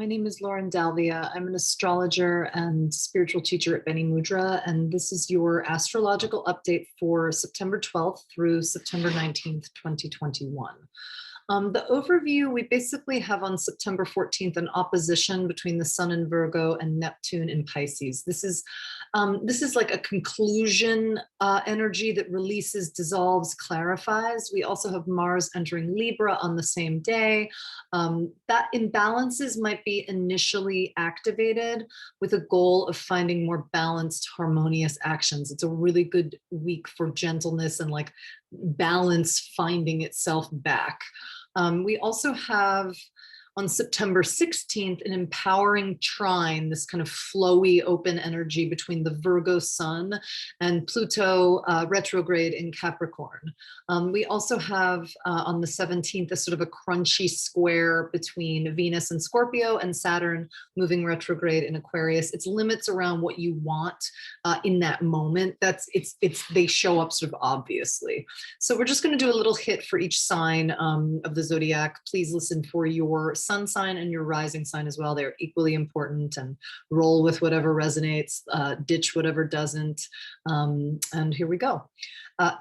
My name is Lauren Dalvia. I'm an astrologer and spiritual teacher at Bene Mudra, and this is your astrological update for September 12th through September 19th, 2021. The overview, we basically have on September 14th an opposition between the Sun in Virgo and Neptune in Pisces. This is like a conclusion energy that releases, dissolves, clarifies. We also have Mars entering Libra on the same day. That imbalances might be initially activated with a goal of finding more balanced, harmonious actions. It's a really good week for gentleness and like balance finding itself back. We also have on September 16th, an empowering trine, this kind of flowy open energy between the Virgo sun and Pluto retrograde in Capricorn. We also have on the 17th, a sort of a crunchy square between Venus and Scorpio and Saturn moving retrograde in Aquarius. It's limits around what you want in that moment. They show up sort of obviously. So we're just going to do a little hit for each sign of the zodiac. Please listen for your sun sign and your rising sign as well. They're equally important, and roll with whatever resonates, ditch whatever doesn't. And here we go.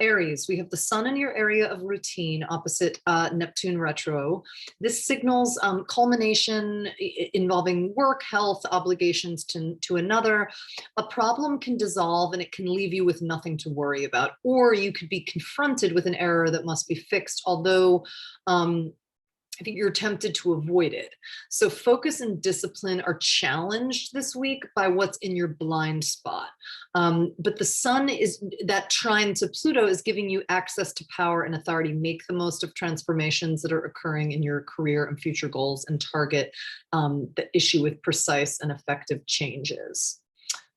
Aries, we have the sun in your area of routine opposite Neptune retro. This signals culmination involving work, health, obligations to another. A problem can dissolve and it can leave you with nothing to worry about, or you could be confronted with an error that must be fixed, although I think you're tempted to avoid it. So focus and discipline are challenged this week by what's in your blind spot. But the sun is that trine to Pluto is giving you access to power and authority. Make the most of transformations that are occurring in your career and future goals, and target the issue with precise and effective changes.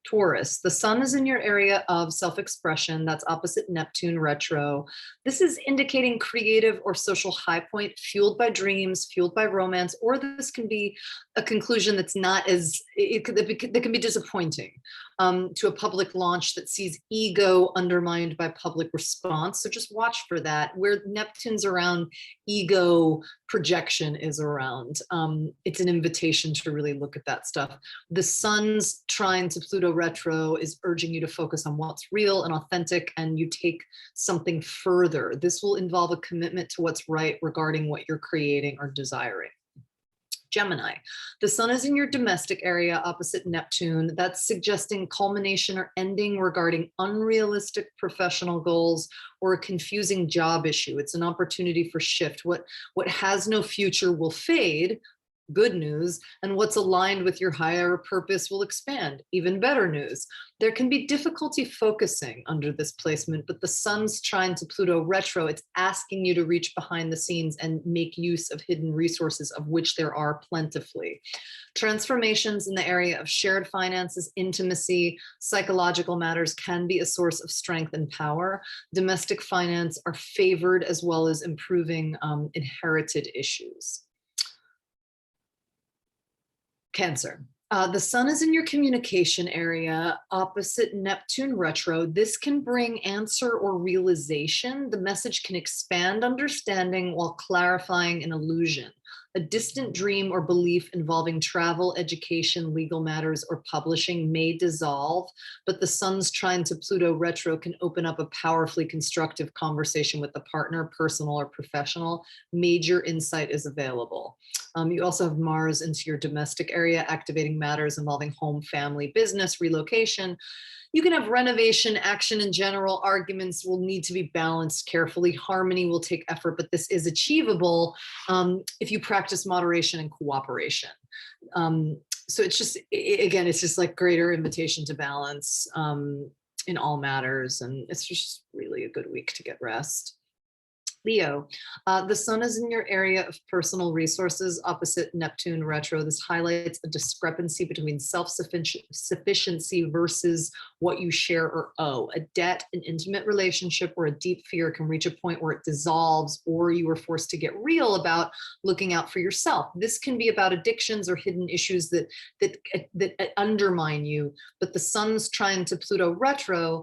Taurus, the sun is in your area of self-expression. That's opposite Neptune retro. This is indicating creative or social high point fueled by dreams, fueled by romance, or this can be a conclusion that's not as, that can be disappointing to a public launch that sees ego undermined by public response. So just watch for that. Where Neptune's around, ego projection is around. It's an invitation to really look at that stuff. The sun's trine to Pluto retro is urging you to focus on what's real and authentic, and you take something further. This will involve a commitment to what's right regarding what you're creating or desiring. Gemini, the sun is in your domestic area opposite Neptune. That's suggesting culmination or ending regarding unrealistic professional goals or a confusing job issue. It's an opportunity for shift. What has no future will fade. Good news. And what's aligned with your higher purpose will expand. Even better news. There can be difficulty focusing under this placement, but the sun's trine to Pluto retro, it's asking you to reach behind the scenes and make use of hidden resources, of which there are plentifully. Transformations in the area of shared finances, intimacy, psychological matters can be a source of strength and power. Domestic finance are favored, as well as improving inherited issues. Cancer. The sun is in your communication area opposite Neptune retro. This can bring answer or realization. The message can expand understanding while clarifying an illusion. A distant dream or belief involving travel, education, legal matters, or publishing may dissolve, but the sun's trine to Pluto retro can open up a powerfully constructive conversation with a partner, personal or professional. Major insight is available. You also have Mars into your domestic area, activating matters involving home, family, business, relocation. You can have renovation, action in general. Arguments will need to be balanced carefully. Harmony will take effort, but this is achievable if you practice moderation and cooperation. So it's just, again, it's just like greater invitation to balance in all matters. And it's just really a good week to get rest. Leo, the sun is in your area of personal resources opposite Neptune retro. This highlights a discrepancy between self-sufficiency versus what you share or owe. A debt, an intimate relationship, or a deep fear can reach a point where it dissolves, or you are forced to get real about looking out for yourself. This can be about addictions or hidden issues that undermine you. But the sun's trine to Pluto retro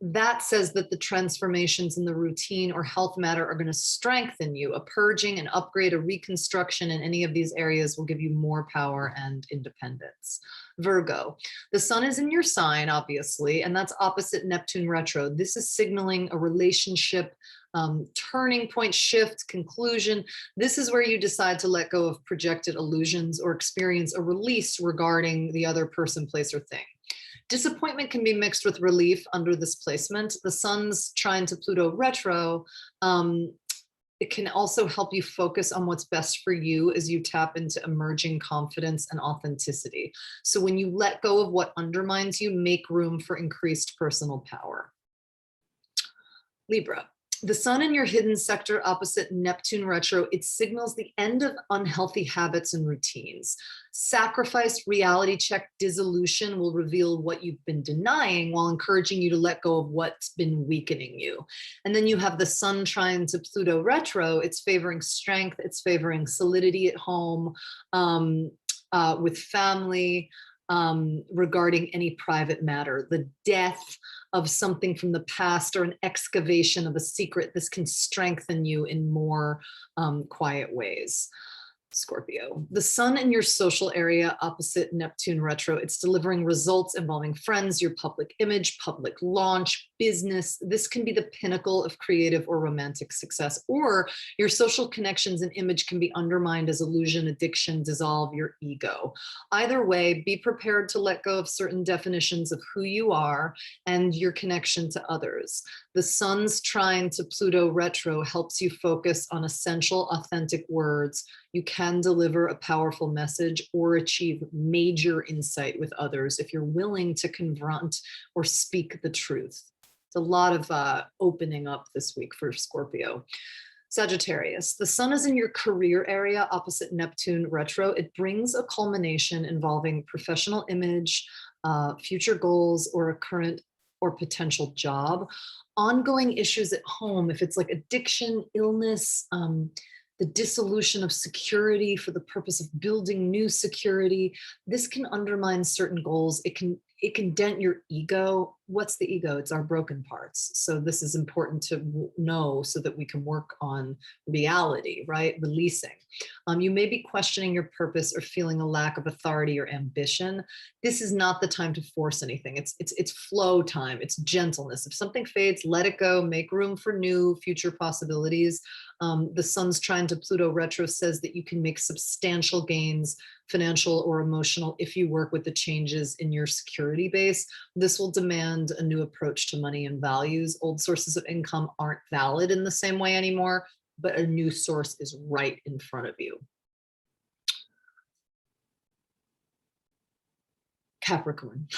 that says that the transformations in the routine or health matter are going to strengthen you. A purging, an upgrade, a reconstruction in any of these areas will give you more power and independence. Virgo, the sun is in your sign, obviously, and that's opposite Neptune retro. This is signaling a relationship turning point, shift, conclusion. This is where you decide to let go of projected illusions or experience a release regarding the other person, place, or thing. Disappointment can be mixed with relief under this placement. The sun's trine to Pluto retro. It can also help you focus on what's best for you as you tap into emerging confidence and authenticity. So when you let go of what undermines you, make room for increased personal power. Libra. The sun in your hidden sector opposite Neptune retro, it signals the end of unhealthy habits and routines. Sacrifice, reality check, dissolution will reveal what you've been denying while encouraging you to let go of what's been weakening you. And then you have the sun trine to Pluto retro. It's favoring strength. It's favoring solidity at home, with family, regarding any private matter, the death of something from the past or an excavation of a secret. This can strengthen you in more quiet ways. Scorpio, the sun in your social area opposite Neptune retro, it's delivering results involving friends, your public image, public launch, business. This can be the pinnacle of creative or romantic success, or your social connections and image can be undermined as illusion, addiction, dissolve your ego. Either way, be prepared to let go of certain definitions of who you are and your connection to others. The sun's trine to Pluto retro helps you focus on essential, authentic words. You can deliver a powerful message or achieve major insight with others if you're willing to confront or speak the truth. It's a lot of opening up this week for Scorpio. Sagittarius, the sun is in your career area opposite Neptune retro. It brings a culmination involving professional image, future goals, or a current or potential job. Ongoing issues at home, if it's like addiction, illness, the dissolution of security for the purpose of building new security, this can undermine certain goals. It can dent your ego. What's the ego? It's our broken parts. So this is important to know so that we can work on reality, right? Releasing. You may be questioning your purpose or feeling a lack of authority or ambition. This is not the time to force anything. It's flow time. It's gentleness. If something fades, let it go. Make room for new future possibilities. The sun's trine to Pluto retro says that you can make substantial gains, financial or emotional, if you work with the changes in your security base. This will demand a new approach to money and values. Old sources of income aren't valid in the same way anymore, but a new source is right in front of you. Capricorn.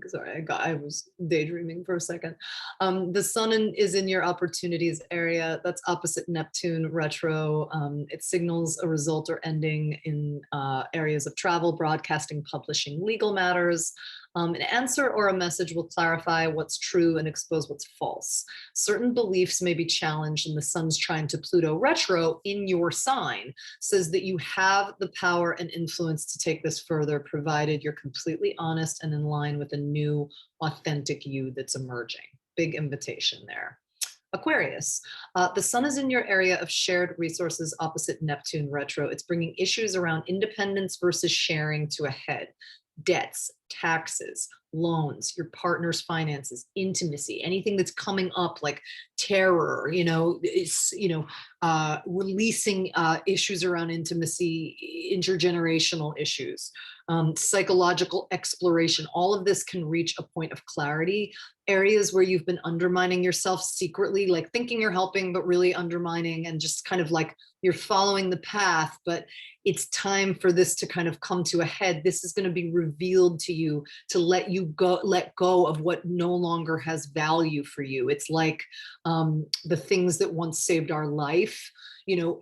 Sorry, I was daydreaming for a second. The sun is in your opportunities area. That's opposite Neptune retro. It signals a result or ending in areas of travel, broadcasting, publishing, legal matters. An answer or a message will clarify what's true and expose what's false. Certain beliefs may be challenged, and the sun's trine to Pluto retro in your sign says that you have the power and influence to take this further, provided you're completely honest and in line with a new, authentic you that's emerging. Big invitation there. Aquarius, the sun is in your area of shared resources opposite Neptune retro. It's bringing issues around independence versus sharing to a head. Debts, taxes, loans, your partner's finances, intimacy, anything that's coming up like terror, releasing issues around intimacy, intergenerational issues, psychological exploration. All of this can reach a point of clarity. Areas where you've been undermining yourself secretly, like thinking you're helping, but really undermining, and just kind of like you're following the path, but it's time for this to kind of come to a head. This is going to be revealed to you to let go of what no longer has value for you. It's like the things that once saved our life,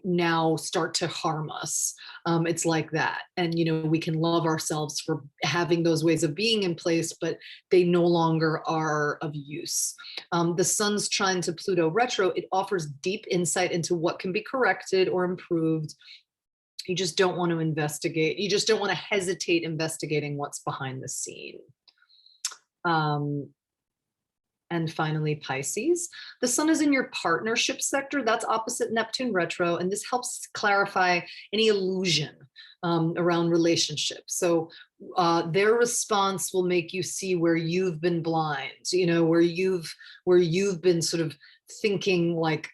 now start to harm us. It's like that. And, we can love ourselves for having those ways of being in place, but they no longer are of use. The sun's trine to Pluto retro, it offers deep insight into what can be corrected or improved. You just don't want to investigate. You just don't want to hesitate investigating what's behind the scene. And finally, Pisces. The sun is in your partnership sector. That's opposite Neptune retro. And this helps clarify any illusion around relationships. So their response will make you see where you've been blind, where you've been sort of thinking like,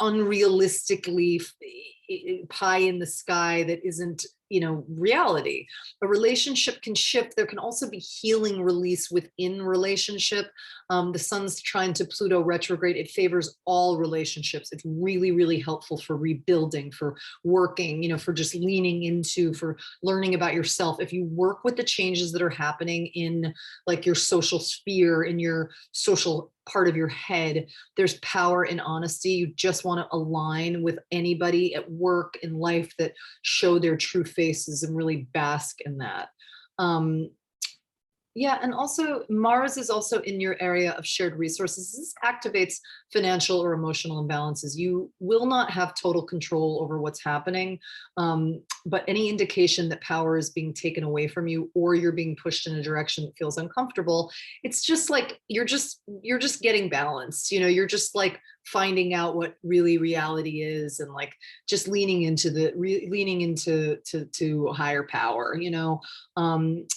unrealistically pie in the sky that isn't, reality. A relationship can shift. There can also be healing release within relationship. The sun's trying to Pluto retrograde. It favors all relationships. It's really, really helpful for rebuilding, for working, for just leaning into, for learning about yourself. If you work with the changes that are happening in like your social sphere, in your social part of your head, there's power in honesty. You just want to align with anybody at work, in life, that show their true faces and really bask in that. Yeah, and also Mars is also in your area of shared resources. This activates financial or emotional imbalances. You will not have total control over what's happening, but any indication that power is being taken away from you, or you're being pushed in a direction that feels uncomfortable, it's just like you're just getting balanced. You're just like finding out what really reality is, and like just leaning into to higher power.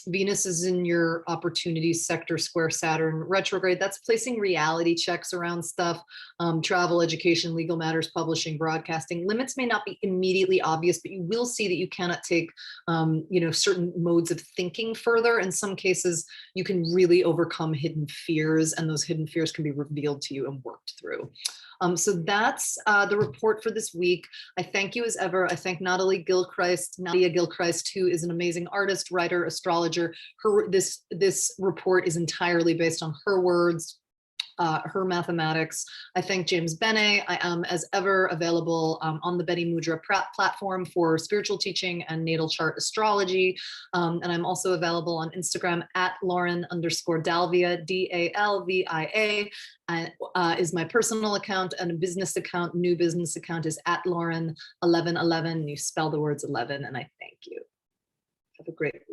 Venus is in your opportunities sector, square Saturn retrograde. That's placing reality checks around stuff, travel, education, legal matters, publishing, broadcasting. Limits may not be immediately obvious, but you will see that you cannot take certain modes of thinking further. In some cases, you can really overcome hidden fears, and those hidden fears can be revealed to you and worked through. So that's the report for this week. I thank you as ever. I thank Nadia Gilchrist, who is an amazing artist, writer, astrologer. This report is entirely based on her words, her mathematics. I thank James Bene. I am, as ever, available on the Bene Mudra platform for spiritual teaching and natal chart astrology. And I'm also available on Instagram at Lauren_Dalvia, DALVIA. Is my personal account, and a business account, new business account, is at Lauren1111. You spell the words 11, and I thank you. Have a great week.